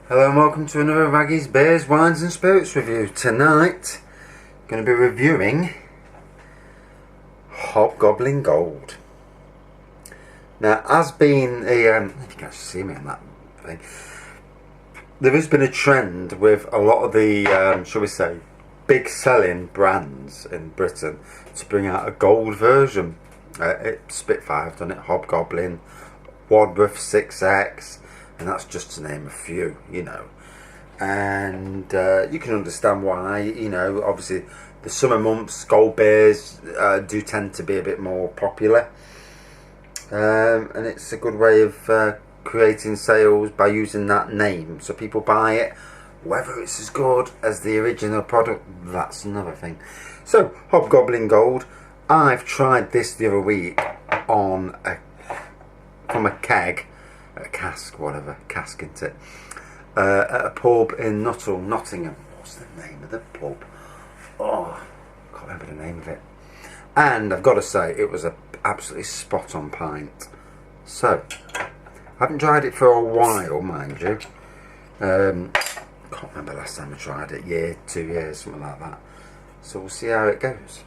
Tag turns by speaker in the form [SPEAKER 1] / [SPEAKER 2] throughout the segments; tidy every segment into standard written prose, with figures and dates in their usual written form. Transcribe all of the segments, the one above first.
[SPEAKER 1] Hello and welcome to another Raggy's Beers, Wines and Spirits review. Tonight, going to be reviewing Hobgoblin Gold. Now, as being a, if you can actually see me on that thing, there has been a trend with a lot of the, shall we say, big selling brands in Britain to bring out a gold version. Spitfire have done it, Hobgoblin, Wadworth 6X, and that's just to name a few, you know. And you can understand why, you know, obviously the summer months, gold beers do tend to be a bit more popular. And it's a good way of creating sales by using that name. So people buy it, whether it's as good as the original product, that's another thing. So, Hobgoblin Gold, I've tried this the other week on from a keg, a cask, whatever, cask isn't it, at a pub in Nuttall, Nottingham. What's the name of the pub? Oh, I can't remember the name of it. And I've got to say, it was a absolutely spot on pint. So, I haven't tried it for a while, mind you. Can't remember last time I tried it, year, 2 years, something like that. So we'll see how it goes.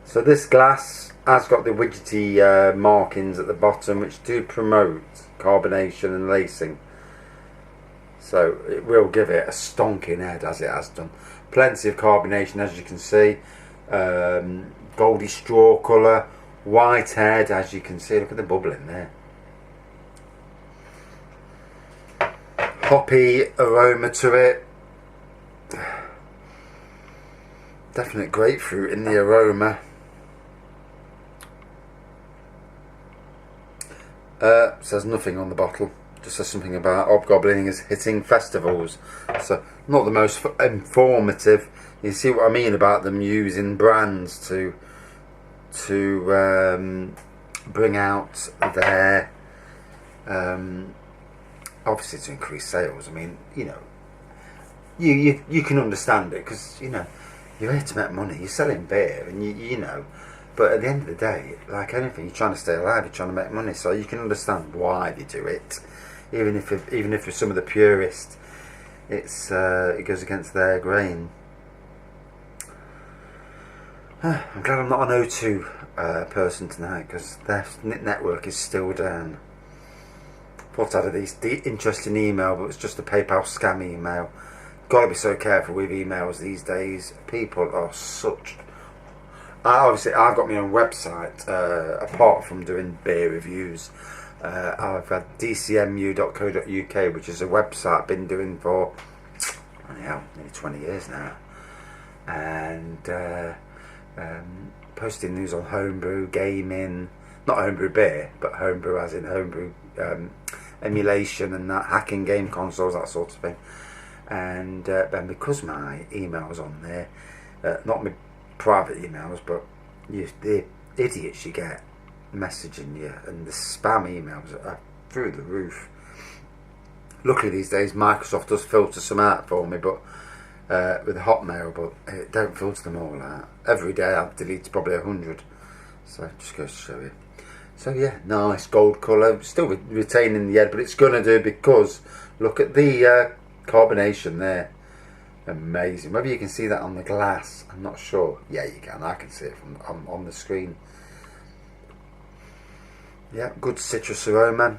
[SPEAKER 1] So this glass has got the widgety markings at the bottom, which do promote carbonation and lacing. So it will give it a stonking head, as it has done. Plenty of carbonation, as you can see. Goldy straw colour, white head, as you can see. Look at the bubbling there. Hoppy aroma to it. Definite grapefruit in the aroma. Says nothing on the bottle, just says something about Hobgoblin is hitting festivals. So not the most informative. You see what I mean about them using brands to bring out their obviously to increase sales. I mean, you know, you can understand it, because you know you're here to make money. You're selling beer, and you know. But at the end of the day, like anything, you're trying to stay alive, you're trying to make money, so you can understand why they do it. Even if for some of the purists, it goes against their grain. I'm glad I'm not an O2 person tonight, because their network is still down. Thought I had a interesting email, but it's just a PayPal scam email. Got to be so careful with emails these days. People are such... Obviously, I've got my own website, apart from doing beer reviews. I've had dcmu.co.uk, which is a website I've been doing for, nearly 20 years now. And posting news on homebrew, gaming, not homebrew beer, but homebrew as in homebrew emulation and that, hacking game consoles, that sort of thing. And because my email's on there, not my private emails, but the idiots you get messaging you, and the spam emails are through the roof. Luckily these days Microsoft does filter some out for me, but with Hotmail, but it don't filter them all out. Every day I've deleted probably 100, so it just goes to show you. So yeah, nice gold colour, still retaining the head, but it's going to do, because look at the carbonation there. Amazing. Maybe you can see that on the glass. I'm not sure. Yeah, you can. I can see it from on the screen. Yeah, good citrus aroma.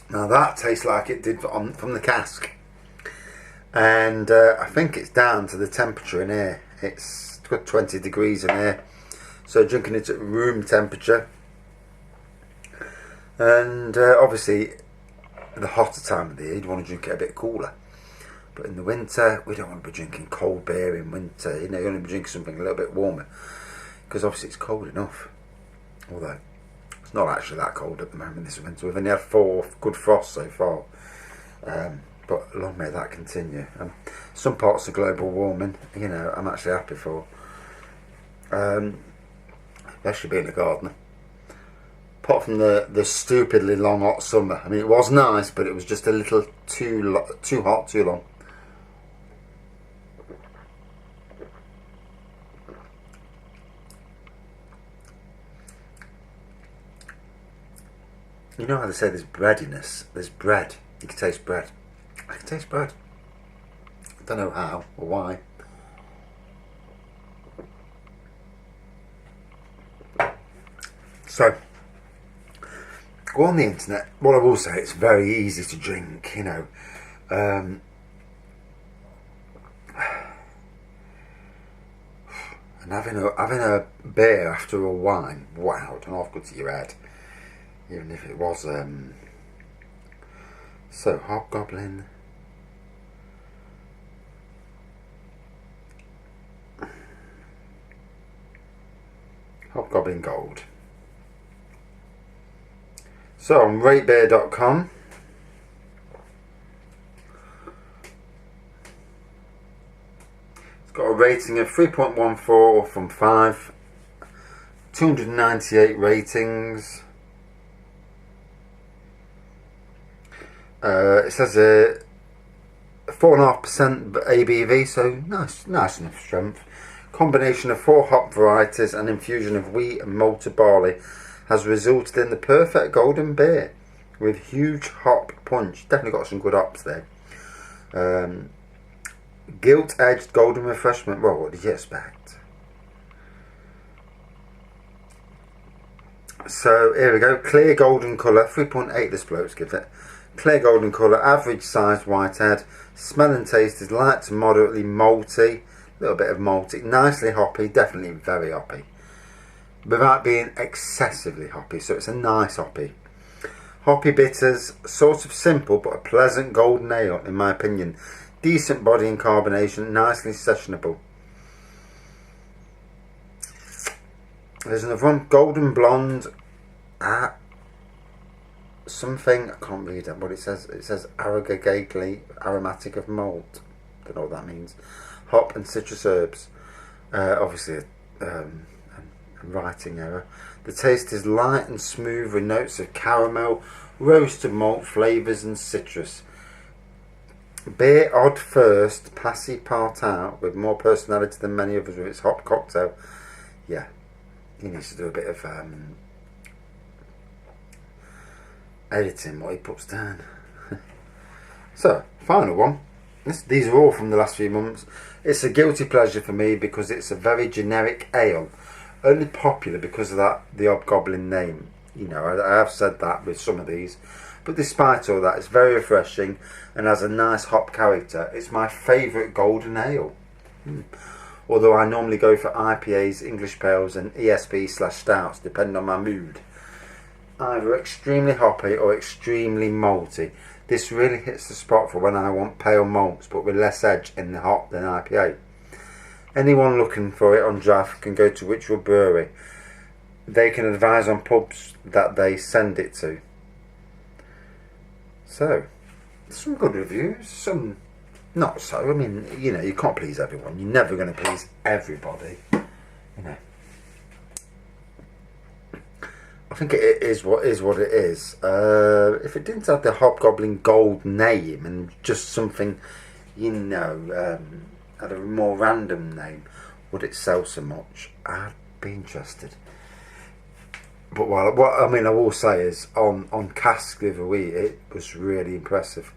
[SPEAKER 1] Now that tastes like it did from the cask. And I think it's down to the temperature in here. It's got 20 degrees in here. So drinking it at room temperature, and obviously the hotter time of the year you'd want to drink it a bit cooler, but in the winter we don't want to be drinking cold beer in winter. You know, you want to be drinking something a little bit warmer, because obviously it's cold enough, although it's not actually that cold at the moment this winter. We've only had 4 good frosts so far, but long may that continue. Some parts of global warming, you know, I'm actually happy for. Especially being a gardener. Apart from the stupidly long hot summer. I mean, it was nice, but it was just a little too hot, too long. You know how they say there's breadiness? There's bread. You can taste bread. I can taste bread. I don't know how or why. So, go on the internet. What I will say, it's very easy to drink, you know. And having a beer after a wine, wow, don't know if good to your head. Even if it was so Hobgoblin. Hobgoblin Gold. So on ratebeer.com, it's got a rating of 3.14 from 5, 298 ratings. It says a 4.5% ABV, so nice enough strength. Combination of 4 hop varieties and infusion of wheat and malted barley has resulted in the perfect golden beer with huge hop punch. Definitely got some good hops there. Gilt-edged golden refreshment. Well, what did you expect? So here we go. Clear golden colour. 3.8 this bloke's gives it. Clear golden colour. Average sized whitehead. Smell and taste is light to moderately malty. A little bit of malty. Nicely hoppy. Definitely very hoppy. Without being excessively hoppy. So it's a nice hoppy. Hoppy bitters. Sort of simple but a pleasant golden ale in my opinion. Decent body and carbonation. Nicely sessionable. There's another one. Golden blonde. Something, I can't read it, but it says arrogantly aromatic of malt. Don't know what that means. Hop and citrus herbs. Obviously a writing error. The taste is light and smooth with notes of caramel, roasted malt flavours and citrus. Beer odd first, passy part out, with more personality than many others with its hop cocktail. Yeah, he needs to do a bit of editing what he puts down. So, final one. These are all from the last few months. It's a guilty pleasure for me because it's a very generic ale. Only popular because of the Hobgoblin name. You know, I have said that with some of these. But despite all that, it's very refreshing and has a nice hop character. It's my favourite golden ale. Although I normally go for IPAs, English Pales and ESB/stouts, depending on my mood. Either extremely hoppy or extremely malty. This really hits the spot for when I want pale malts but with less edge in the hop than IPA. Anyone looking for it on draft can go to Wychwood Brewery. They can advise on pubs that they send it to. So, some good reviews, some not so. I mean, you know, you can't please everyone. You're never going to please everybody. You know. I think it is what it is. If it didn't have the Hobgoblin Gold name and just something, you know, had a more random name, would it sell so much? I'd be interested. But what I mean, I will say is on cask the other week, it was really impressive.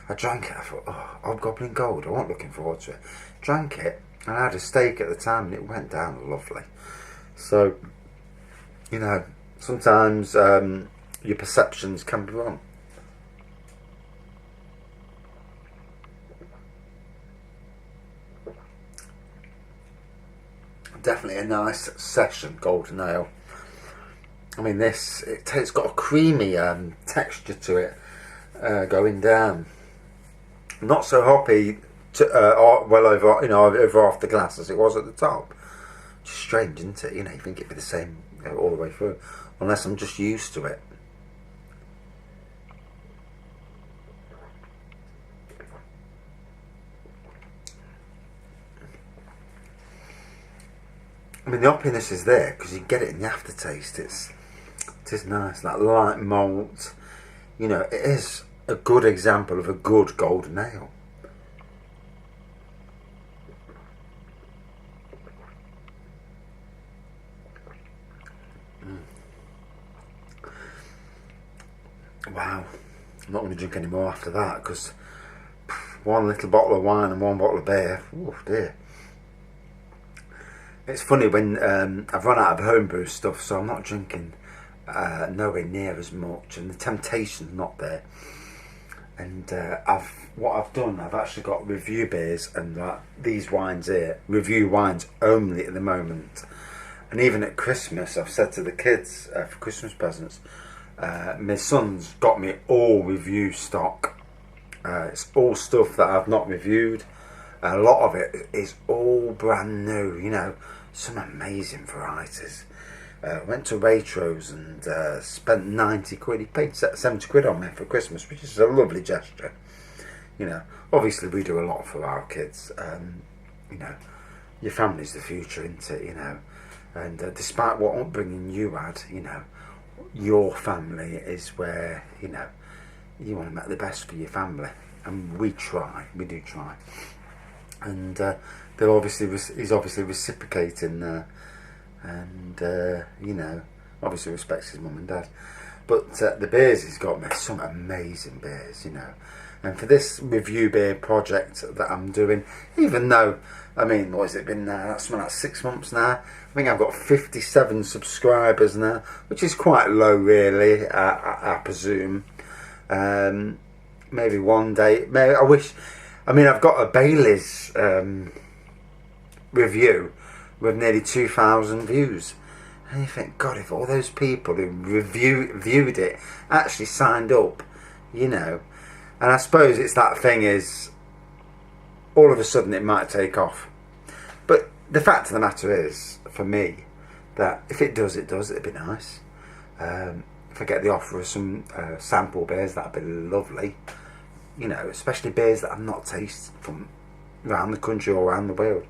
[SPEAKER 1] I drank it. I thought, oh, Hobgoblin Gold. I wasn't looking forward to it. Drank it, and I had a steak at the time, and it went down lovely. So, you know. Sometimes your perceptions can be wrong. Definitely a nice session golden ale. I mean, it's got a creamy texture to it going down. Not so hoppy, well over over half the glass as it was at the top. Just strange, isn't it? You know, you think it'd be the same all the way through. Unless I'm just used to it. I mean, the hoppiness is there because you get it in the aftertaste. It is nice, that light malt. You know, it is a good example of a good golden ale. wow, I'm not going to drink any more after that, because one little bottle of wine and one bottle of beer, oh dear. It's funny when I've run out of homebrew stuff, so I'm not drinking nowhere near as much, and the temptation's not there. And what I've done, I've actually got review beers and these wines here, review wines only at the moment. And even at Christmas, I've said to the kids for Christmas presents, my son's got me all review stock. It's all stuff that I've not reviewed. A lot of it is all brand new, you know, some amazing varieties. Went to Waitrose and spent 90 quid. He paid 70 quid on me for Christmas, which is a lovely gesture. You know, obviously we do a lot for our kids. You know, your family's the future, isn't it? You know, and despite what upbringing you had, you know, your family is where, you know, you want to make the best for your family, and we do try. And he's obviously reciprocating. And you know, obviously respects his mum and dad, but the beers he's got me, some amazing beers, you know. And for this review beer project that I'm doing, even though, I mean, what has it been now? That's been like 6 months now. I think I've got 57 subscribers now, which is quite low, really. I presume. Maybe one day. Maybe I wish. I mean, I've got a Bailey's review with nearly 2,000 views, and you think, God, if all those people who viewed it actually signed up, you know. And I suppose it's that thing is, all of a sudden it might take off. But the fact of the matter is, for me, that if it does, it'd be nice. If I get the offer of some sample beers, that'd be lovely. You know, especially beers that I've not tasted from around the country or around the world,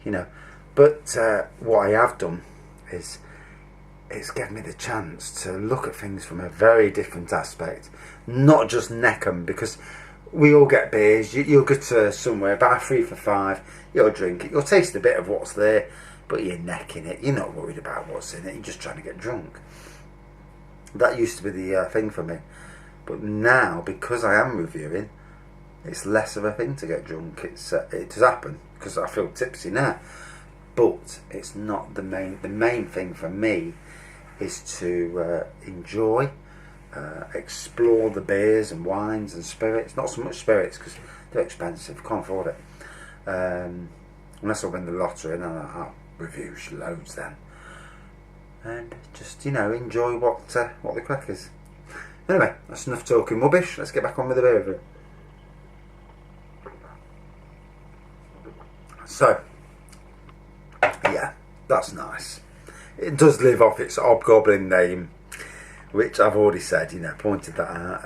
[SPEAKER 1] you know. But what I have done is it's given me the chance to look at things from a very different aspect, not just neck 'em, because we all get beers. You'll go to somewhere, buy 3 for £5, you'll drink it, you'll taste a bit of what's there, but you're necking it. You're not worried about what's in it, you're just trying to get drunk. That used to be the thing for me. But now, because I am reviewing, it's less of a thing to get drunk. It does happen, because I feel tipsy now. But it's not the main. The main thing for me is to enjoy, explore the beers and wines and spirits. Not so much spirits, because they're expensive. Can't afford it. Unless I win the lottery, and I'll review loads then. And just, you know, enjoy what the crack is. Anyway, that's enough talking rubbish. Let's get back on with the beer review. So, yeah, that's nice. It does live off its Hobgoblin name, which I've already said, you know, pointed that out.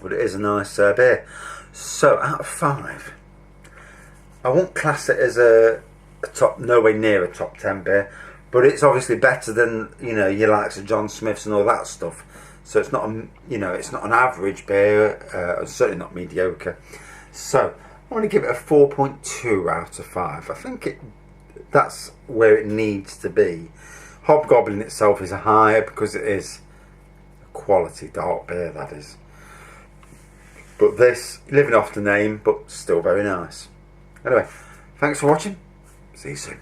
[SPEAKER 1] But it is a nice beer. So, out of 5, I won't class it as a top, nowhere near a top 10 beer, but it's obviously better than, you know, your likes of John Smith's and all that stuff. So it's not, you know, it's not an average beer, certainly not mediocre. So I'm going to give it a 4.2 out of 5. I think that's where it needs to be. Hobgoblin itself is a higher because it is a quality dark beer, that is. But this, living off the name, but still very nice. Anyway, thanks for watching. See you soon.